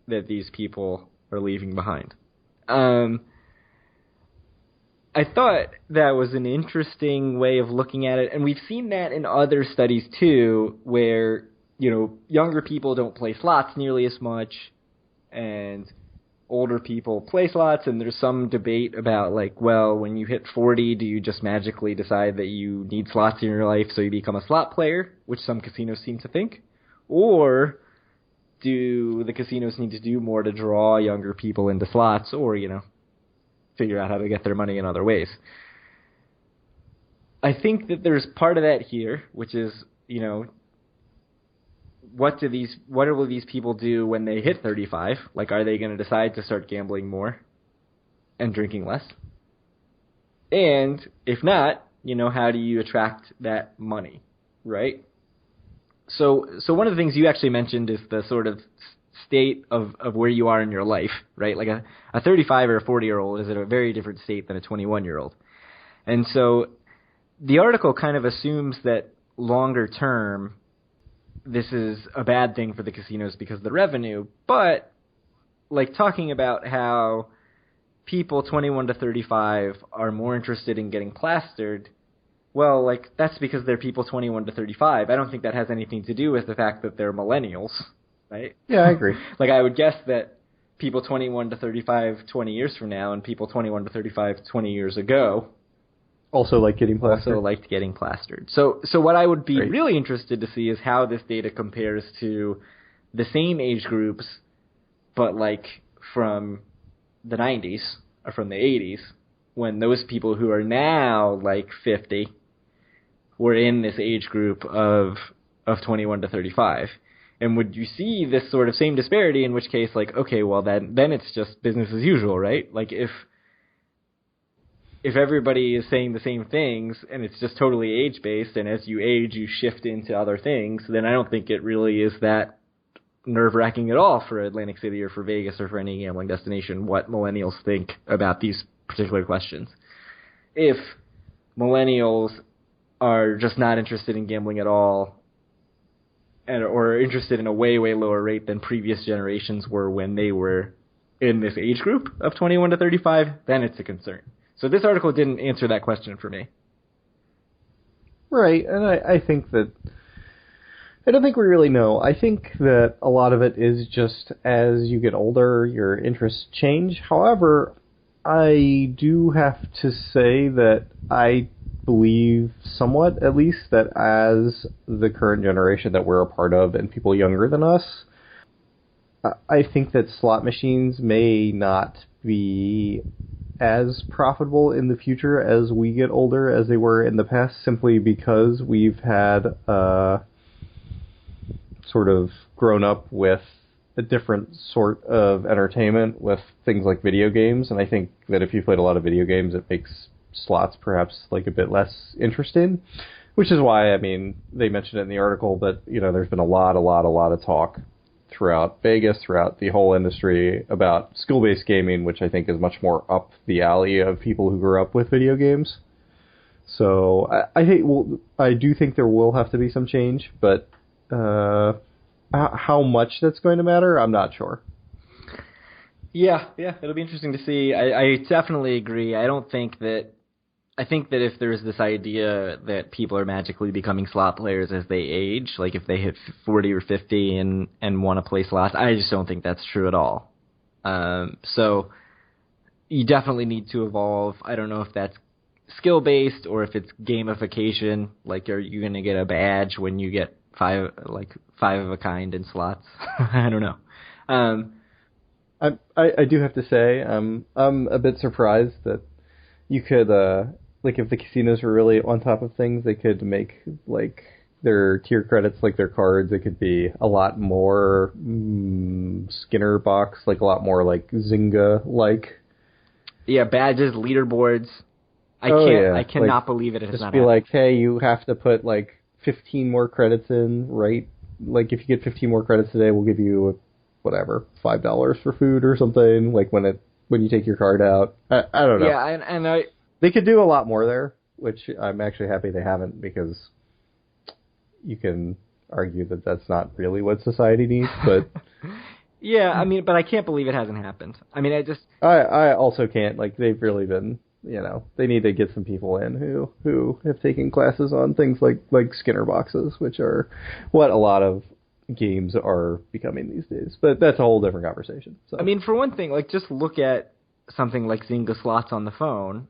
that these people are leaving behind. I thought that was an interesting way of looking at it, and we've seen that in other studies too, where, younger people don't play slots nearly as much, and older people play slots, and there's some debate about, when you hit 40, do you just magically decide that you need slots in your life so you become a slot player, which some casinos seem to think, or do the casinos need to do more to draw younger people into slots, or, figure out how to get their money in other ways? I think that there's part of that here, which is, what will these people do when they hit 35? Are they going to decide to start gambling more and drinking less? And if not, how do you attract that money, right? So one of the things you actually mentioned is the sort of state of where you are in your life, right? A 35 or a 40-year-old is at a very different state than a 21-year-old. And so the article kind of assumes that longer term, this is a bad thing for the casinos because of the revenue, but talking about how people 21 to 35 are more interested in getting plastered, well, that's because they're people 21 to 35. I don't think that has anything to do with the fact that they're millennials, right? Yeah, I agree. I would guess that people 21 to 35 20 years from now and people 21 to 35 20 years ago also getting plastered. Also liked getting plastered. So what I would be really interested to see is how this data compares to the same age groups, but from the 90s, are from the 80s, when those people who are now like 50 were in this age group of 21 to 35. And would you see this sort of same disparity, in which case, like, okay, well, then it's just business as usual, right? Like, if everybody is saying the same things and it's just totally age-based, and as you age, you shift into other things, then I don't think it really is that nerve-wracking at all for Atlantic City or for Vegas or for any gambling destination what millennials think about these particular questions. If millennials are just not interested in gambling at all, or interested in a way, way lower rate than previous generations were when they were in this age group of 21 to 35, then it's a concern. So this article didn't answer that question for me. Right, and I think that... I don't think we really know. I think that a lot of it is just as you get older, your interests change. However, I do have to say that I believe somewhat, at least, that as the current generation that we're a part of and people younger than us, I think that slot machines may not be as profitable in the future as we get older as they were in the past, simply because we've had sort of grown up with a different sort of entertainment with things like video games, and I think that if you played a lot of video games, it makes slots perhaps like a bit less interesting, which is why, I mean, they mentioned it in the article, but, you know, there's been a lot of talk throughout Vegas, throughout the whole industry, about skill-based gaming, which I think is much more up the alley of people who grew up with video games. So I do think there will have to be some change, but how much that's going to matter, I'm not sure. Yeah, it'll be interesting to see. I definitely agree. I think that if there's this idea that people are magically becoming slot players as they age, like if they hit 40 or 50 and want to play slots, I just don't think that's true at all. So you definitely need to evolve. I don't know if that's skill-based or if it's gamification. Like, are you going to get a badge when you get five of a kind in slots? I don't know. I do have to say, I'm a bit surprised that you could, like, if the casinos were really on top of things, they could make, like, their tier credits, like their cards, it could be a lot more Skinner box, like a lot more, like, Zynga-like. Yeah, badges, leaderboards. I cannot believe it has just not be happened. Like, hey, you have to put, like, 15 more credits in, right? Like, if you get 15 more credits today, we'll give you, whatever, $5 for food or something, like when you take your card out. I don't know. Yeah, and they could do a lot more there, which I'm actually happy they haven't, because you can argue that that's not really what society needs, but... Yeah, I mean, but I can't believe it hasn't happened. I mean, I also can't, like, they've really been, you know, they need to get some people in who have taken classes on things like Skinner boxes, which are what a lot of games are becoming these days. But that's a whole different conversation. So. I mean, for one thing, like, just look at something like Zynga slots on the phone.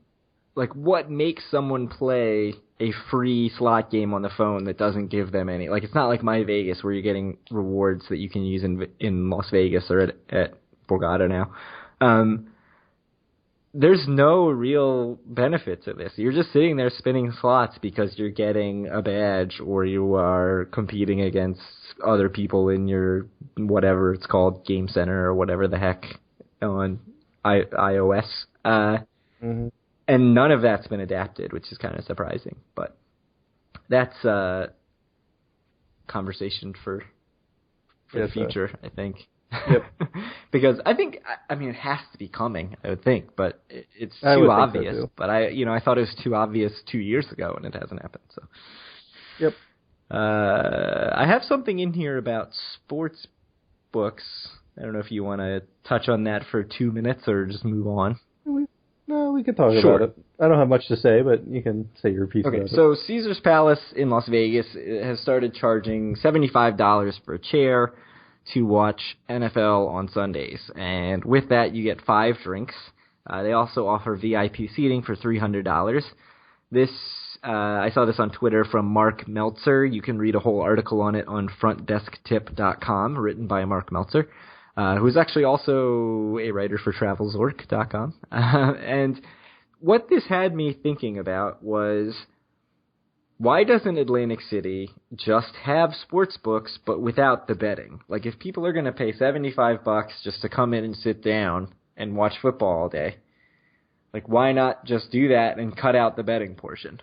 Like, what makes someone play a free slot game on the phone that doesn't give them any? Like, it's not like My Vegas where you're getting rewards that you can use in Las Vegas or at Borgata now. There's no real benefit to this. You're just sitting there spinning slots because you're getting a badge or you are competing against other people in your, whatever it's called, Game Center or whatever the heck on iOS. And none of that's been adapted, which is kind of surprising. But that's a conversation for the future, I think. Yep. Because I mean, it has to be coming, I would think, but it's too obvious. So, but I thought it was too obvious 2 years ago, and it hasn't happened. So. Yep. I have something in here about sports books. I don't know if you want to touch on that for 2 minutes or just move on. No, we can talk about it. I don't have much to say, but you can say your piece about it. So Caesars Palace in Las Vegas has started charging $75 for a chair to watch NFL on Sundays. And with that, you get 5 drinks. They also offer VIP seating for $300. I saw this on Twitter from Mark Meltzer. You can read a whole article on it on frontdesktip.com, written by Mark Meltzer. who's actually also a writer for TravelZork.com. And what this had me thinking about was, why doesn't Atlantic City just have sports books but without the betting? Like, if people are going to pay $75 just to come in and sit down and watch football all day, like, why not just do that and cut out the betting portion?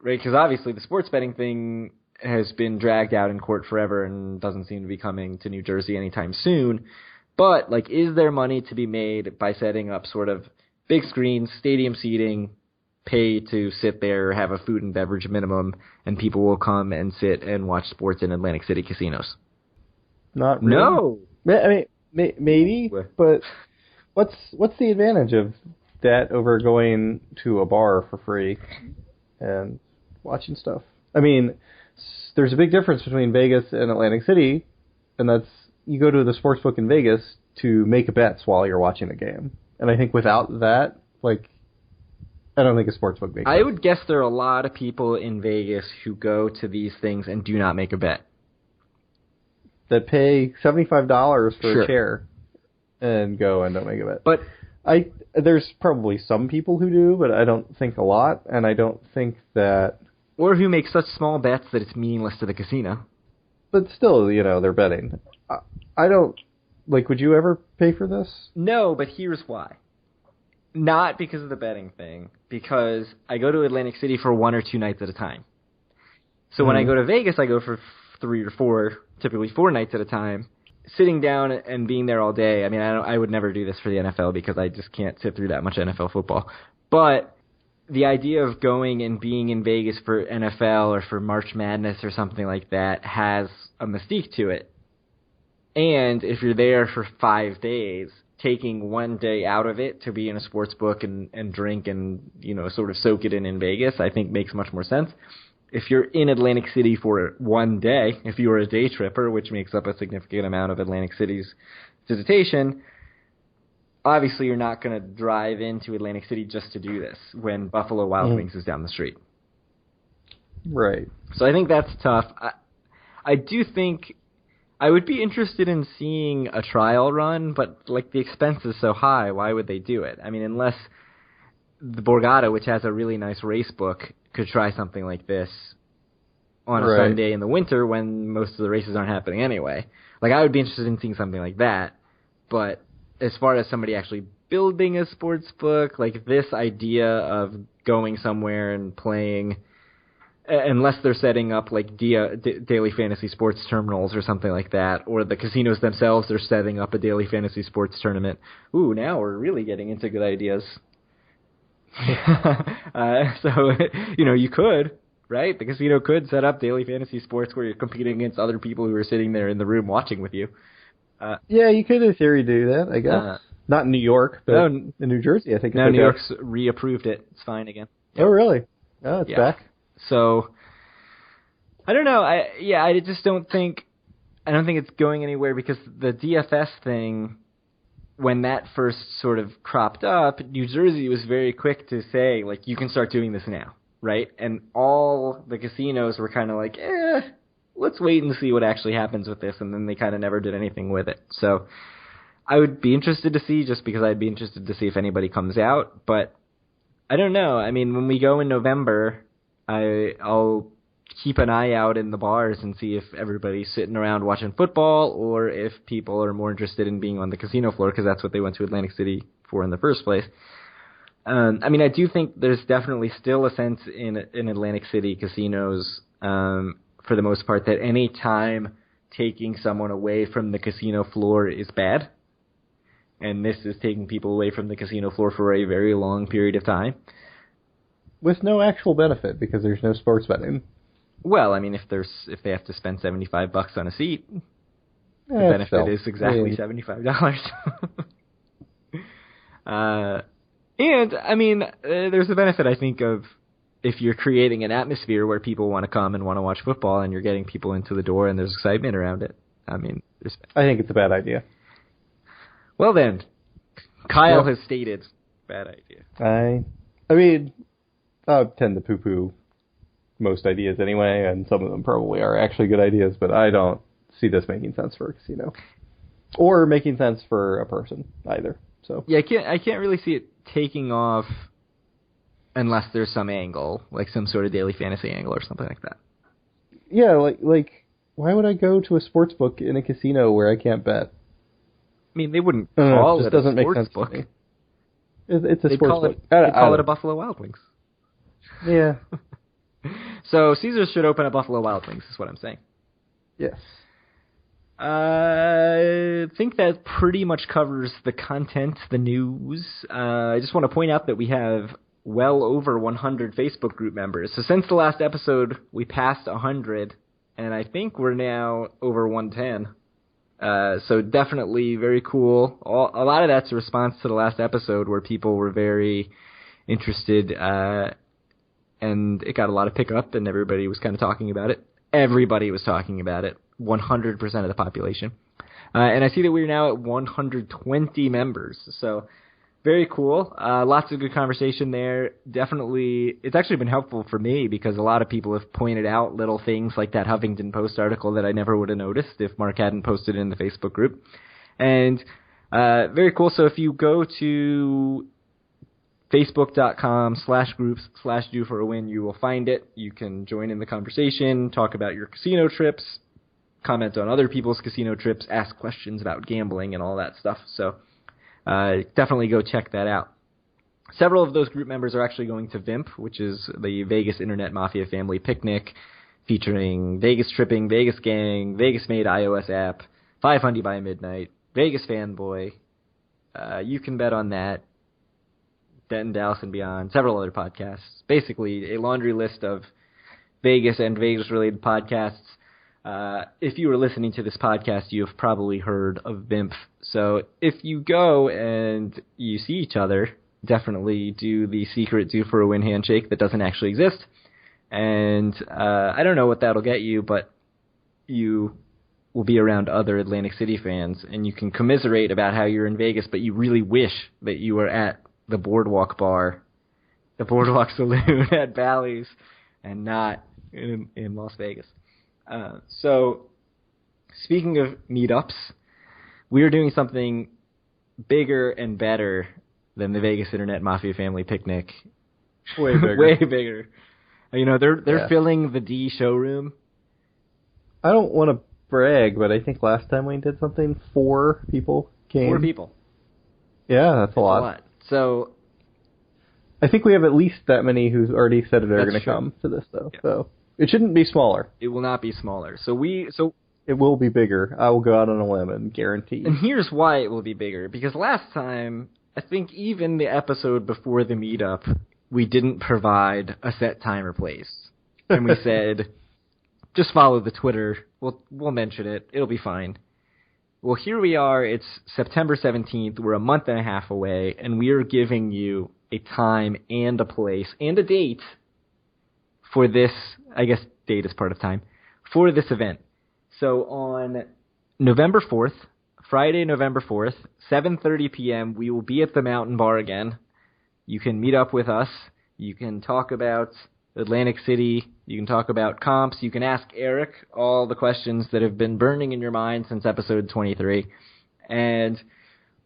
Right? Because obviously the sports betting thing has been dragged out in court forever and doesn't seem to be coming to New Jersey anytime soon. But, like, is there money to be made by setting up sort of big screens, stadium seating, pay to sit there, have a food and beverage minimum, and people will come and sit and watch sports in Atlantic City casinos? Not really. No. I mean, maybe, but what's the advantage of that over going to a bar for free and watching stuff? I mean, there's a big difference between Vegas and Atlantic City, and that's you go to the sports book in Vegas to make bets while you're watching a game. And I think without that, like, I don't think a sports book makes sense. I would guess there are a lot of people in Vegas who go to these things and do not make a bet. That pay $75 for a chair and go and don't make a bet. But there's probably some people who do, but I don't think a lot, and I don't think that... Or who make such small bets that it's meaningless to the casino. But still, they're betting. I don't... Like, would you ever pay for this? No, but here's why. Not because of the betting thing, because I go to Atlantic City for 1 or 2 nights at a time. So when I go to Vegas, I go for 3 or 4, typically 4 nights at a time. Sitting down and being there all day, I mean, I would never do this for the NFL because I just can't sit through that much NFL football. But the idea of going and being in Vegas for NFL or for March Madness or something like that has a mystique to it. And if you're there for 5 days, taking 1 day out of it to be in a sports book and drink and, sort of soak it in Vegas, I think makes much more sense. If you're in Atlantic City for 1 day, if you were a day tripper, which makes up a significant amount of Atlantic City's visitation, obviously you're not going to drive into Atlantic City just to do this when Buffalo Wild Wings is down the street. Right. So I think that's tough. I do think I would be interested in seeing a trial run, but like the expense is so high, why would they do it? I mean, unless the Borgata, which has a really nice race book, could try something like this on a Sunday in the winter when most of the races aren't happening anyway. Like, I would be interested in seeing something like that. But as far as somebody actually building a sports book, like this idea of going somewhere and playing, unless they're setting up like daily fantasy sports terminals or something like that, or the casinos themselves are setting up a daily fantasy sports tournament. Ooh, now we're really getting into good ideas. So, you could, right? The casino could set up daily fantasy sports where you're competing against other people who are sitting there in the room watching with you. Yeah, you could in theory do that, I guess. Not in New York, but in New Jersey, I think. No, New York's reapproved it. It's fine again. Yep. Oh, really? Oh, it's back. So, I don't know. I just don't think it's going anywhere because the DFS thing, when that first sort of cropped up, New Jersey was very quick to say, like, you can start doing this now, right? And all the casinos were kind of like, let's wait and see what actually happens with this, and then they kind of never did anything with it. So I would be interested to see, just because I'd be interested to see if anybody comes out, but I don't know. I mean, when we go in November, I'll keep an eye out in the bars and see if everybody's sitting around watching football or if people are more interested in being on the casino floor because that's what they went to Atlantic City for in the first place. I mean, I do think there's definitely still a sense in Atlantic City casinos, for the most part, that any time taking someone away from the casino floor is bad. And this is taking people away from the casino floor for a very long period of time. With no actual benefit because there's no sports betting. Well, I mean, if they have to spend $75 on a seat, the benefit is exactly $75. And I mean, there's a benefit, I think, of if you're creating an atmosphere where people want to come and want to watch football, and you're getting people into the door, and there's excitement around it. I mean, I think it's a bad idea. Well then, Kyle has stated bad idea. I mean, I tend to poo-poo most ideas anyway, and some of them probably are actually good ideas, but I don't see this making sense for a casino. or making sense for a person either. So yeah, I can't really see it taking off unless there's some angle, like some sort of daily fantasy angle or something like that. Yeah, like why would I go to a sports book in a casino where I can't bet? I mean, they wouldn't call it a sports book. It's a sports book. They'd call it a Buffalo Wild Wings. Yeah. So Caesars should open a Buffalo Wild Wings, is what I'm saying. Yes. I think that pretty much covers the content, the news. I just want to point out that we have well over 100 Facebook group members. So since the last episode, we passed 100, and I think we're now over 110. So definitely very cool. A lot of that's a response to the last episode where people were very interested, and it got a lot of pickup, and everybody was kind of talking about it. Everybody was talking about it, 100% of the population. And I see that we're now at 120 members, so very cool. Lots of good conversation there. Definitely, it's actually been helpful for me because a lot of people have pointed out little things like that Huffington Post article that I never would have noticed if Mark hadn't posted it in the Facebook group. And very cool. So if you go to facebook.com/groups/do-for-a-win, you will find it. You can join in the conversation, talk about your casino trips, comment on other people's casino trips, ask questions about gambling and all that stuff. So definitely go check that out. Several of those group members are actually going to VIMP, which is the Vegas Internet Mafia Family Picnic, featuring Vegas Tripping, Vegas Gang, Vegas-made iOS app, 500 by Midnight, Vegas Fanboy. You can bet on that. Denton, Dallas, and Beyond, several other podcasts. Basically, a laundry list of Vegas and Vegas-related podcasts. If you were listening to this podcast, you have probably heard of VIMP. So if you go and you see each other, definitely do the secret do-for-a-win handshake that doesn't actually exist. And I don't know what that'll get you, but you will be around other Atlantic City fans, and you can commiserate about how you're in Vegas, but you really wish that you were at the Boardwalk Bar, the Boardwalk Saloon at Bally's, and not in Las Vegas. So, speaking of meetups, we are doing something bigger and better than the Vegas Internet Mafia Family Picnic. Way bigger. Way bigger. You know, they're filling the D showroom. I don't want to brag, but I think last time we did something, 4 people came. 4 people. Yeah, that's a lot. So, I think we have at least that many who's already said that they're going to come to this, though. Yeah. So it shouldn't be smaller. It will not be smaller. So it will be bigger. I will go out on a limb and guarantee. And here's why it will be bigger. Because last time, I think even the episode before the meetup, we didn't provide a set time or place. And we said, just follow the Twitter. We'll mention it. It'll be fine. Well, here we are. It's September 17th. We're a month and a half away, and we are giving you a time and a place and a date for this. I guess date is part of time for this event. So on November 4th, Friday, November 4th, 7:30 p.m., we will be at the Mountain Bar again. You can meet up with us. You can talk about Atlantic City. You can talk about comps. You can ask Eric all the questions that have been burning in your mind since episode 23. And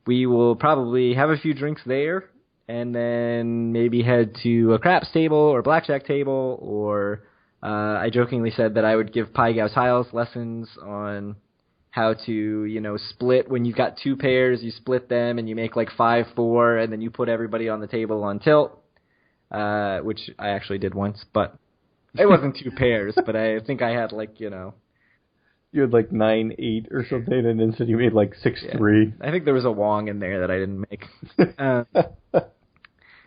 we will probably have a few drinks there and then maybe head to a craps table or blackjack table, or I jokingly said that I would give Pai Gow Tiles lessons on how to, split. When you've got 2 pairs, you split them and you make like 5-4, and then you put everybody on the table on tilt. Which I actually did once, but it wasn't 2 pairs, but I think I had You had like 9-8 or something, and instead you made like 6-3. I think there was a Wong in there that I didn't make.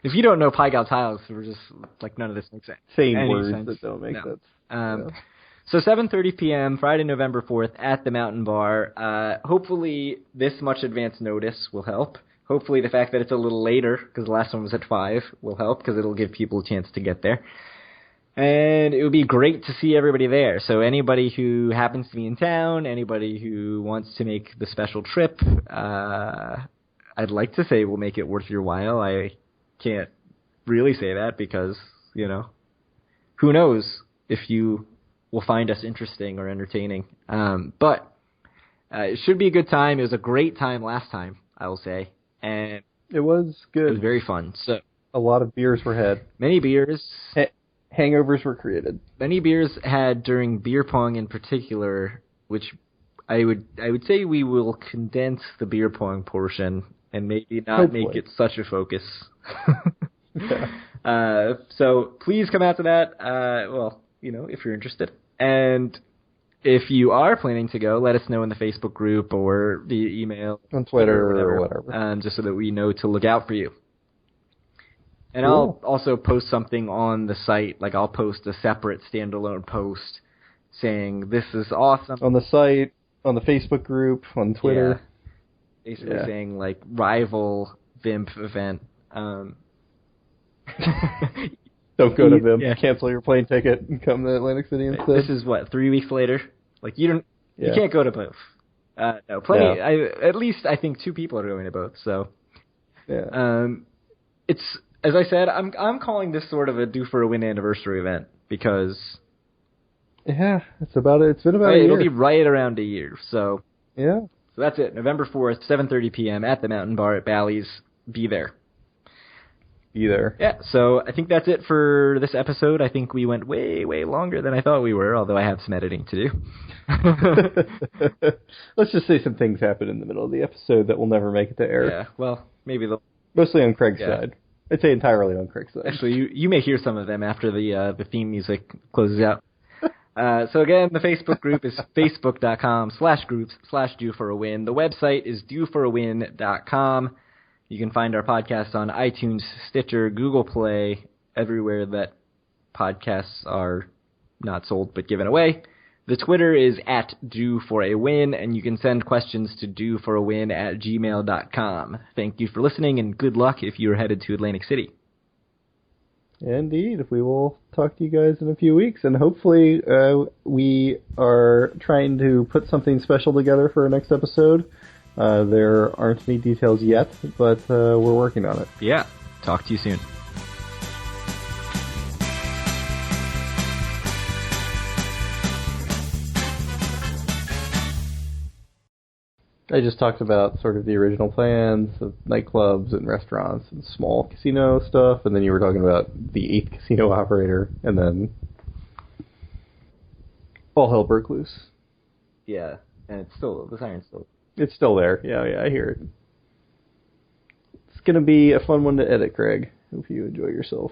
If you don't know Pai Gow Tiles, we're just like, none of this makes sense. Same words that don't make sense. So 7:30 p.m., Friday, November 4th, at the Mountain Bar. Hopefully this much advance notice will help. Hopefully the fact that it's a little later, because the last one was at 5, will help, because it'll give people a chance to get there. And it would be great to see everybody there. So anybody who happens to be in town, anybody who wants to make the special trip, I'd like to say we'll make it worth your while. I can't really say that because, who knows if you will find us interesting or entertaining. But It should be a good time. It was a great time last time, I will say. And it was good. It was very fun. So a lot of beers were had. Many beers. Hangovers were created. Many beers had during beer pong in particular, which I would say we will condense the beer pong portion and maybe not Hopefully. make it such a focus. Yeah. So please come out to that. Well, if you're interested. And if you are planning to go, let us know in the Facebook group or via email. On Twitter or whatever. Just so that we know to look out for you. And Cool. I'll also post something on the site. Like I'll post a separate standalone post saying this is awesome. On the site, on the Facebook group, on Twitter. Yeah. Basically saying like rival VIMP event. Don't go to them. Yeah. Cancel your plane ticket and come to Atlantic City instead. This is 3 weeks later. Like you can't go to both. No, plenty. No. At least I think 2 people are going to both. So, yeah. It's as I said. I'm calling this sort of a due for a win anniversary event because Yeah, it's been about a year. It'll be right around a year. So yeah. So that's it. November 4th, 7:30 p.m. at the Mountain Bar at Bally's. Be there. Be there. Yeah, so I think that's it for this episode. I think we went way, way longer than I thought we were, although I have some editing to do. Let's just say some things happen in the middle of the episode that will never make it to air. Yeah, well, maybe they'll... Mostly on Craig's side. I'd say entirely on Craig's side. Actually, you may hear some of them after the theme music closes out. So again, the Facebook group is facebook.com/groups/due-for-a-win. The website is dueforawin.com. You can find our podcast on iTunes, Stitcher, Google Play, everywhere that podcasts are not sold but given away. The Twitter is @DueForAWin, and you can send questions to dueforawin@gmail.com. Thank you for listening, and good luck if you're headed to Atlantic City. Indeed. We will talk to you guys in a few weeks, and hopefully we are trying to put something special together for our next episode. There aren't any details yet, but we're working on it. Yeah. Talk to you soon. I just talked about sort of the original plans of nightclubs and restaurants and small casino stuff, and then you were talking about the 8th casino operator, and then all hell broke loose. Yeah, and the siren's still... It's still there. Yeah, I hear it. It's going to be a fun one to edit, Craig. Hope you enjoy yourself.